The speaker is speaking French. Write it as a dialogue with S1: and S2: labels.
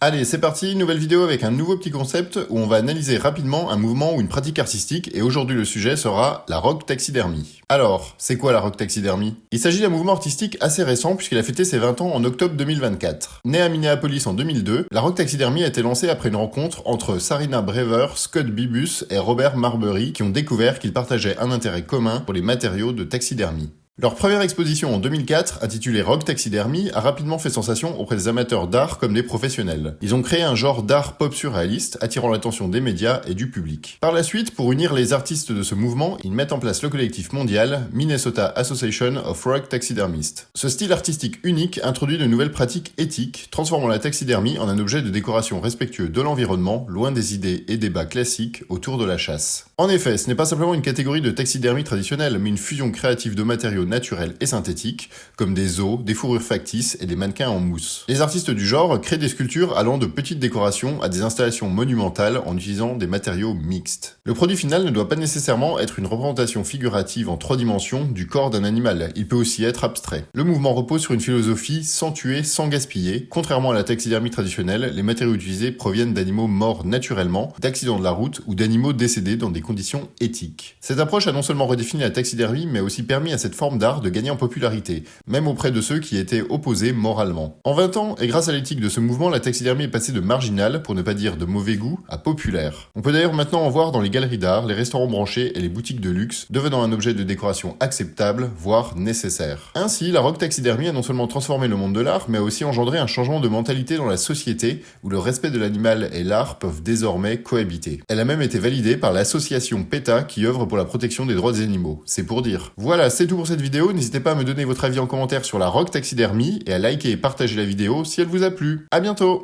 S1: Allez, c'est parti, nouvelle vidéo avec un nouveau petit concept où on va analyser rapidement un mouvement ou une pratique artistique et aujourd'hui le sujet sera la rock taxidermie. Alors, c'est quoi la rock taxidermie? Il s'agit d'un mouvement artistique assez récent puisqu'il a fêté ses 20 ans en octobre 2024. Né à Minneapolis en 2002, la rock taxidermie a été lancée après une rencontre entre Sarina Brever, Scott Bibus et Robert Marbury qui ont découvert qu'ils partageaient un intérêt commun pour les matériaux de taxidermie. Leur première exposition en 2004, intitulée Rock Taxidermy, a rapidement fait sensation auprès des amateurs d'art comme des professionnels. Ils ont créé un genre d'art pop surréaliste, attirant l'attention des médias et du public. Par la suite, pour unir les artistes de ce mouvement, ils mettent en place le collectif mondial Minnesota Association of Rock Taxidermists. Ce style artistique unique introduit de nouvelles pratiques éthiques, transformant la taxidermie en un objet de décoration respectueux de l'environnement, loin des idées et débats classiques autour de la chasse. En effet, ce n'est pas simplement une catégorie de taxidermie traditionnelle, mais une fusion créative de matériaux naturels et synthétiques, comme des os, des fourrures factices et des mannequins en mousse. Les artistes du genre créent des sculptures allant de petites décorations à des installations monumentales en utilisant des matériaux mixtes. Le produit final ne doit pas nécessairement être une représentation figurative en 3 dimensions du corps d'un animal, il peut aussi être abstrait. Le mouvement repose sur une philosophie sans tuer, sans gaspiller. Contrairement à la taxidermie traditionnelle, les matériaux utilisés proviennent d'animaux morts naturellement, d'accidents de la route ou d'animaux décédés dans des conditions éthiques. Cette approche a non seulement redéfini la taxidermie, mais aussi permis à cette forme d'art de gagner en popularité, même auprès de ceux qui étaient opposés moralement. En 20 ans, et grâce à l'éthique de ce mouvement, la taxidermie est passée de marginale, pour ne pas dire de mauvais goût, à populaire. On peut d'ailleurs maintenant en voir dans les galeries d'art, les restaurants branchés et les boutiques de luxe, devenant un objet de décoration acceptable, voire nécessaire. Ainsi, la rock taxidermie a non seulement transformé le monde de l'art, mais a aussi engendré un changement de mentalité dans la société, où le respect de l'animal et l'art peuvent désormais cohabiter. Elle a même été validée par l'association PETA qui œuvre pour la protection des droits des animaux. C'est pour dire. Voilà, c'est tout pour cette vidéo, n'hésitez pas à me donner votre avis en commentaire sur la rock taxidermie et à liker et partager la vidéo si elle vous a plu. À bientôt!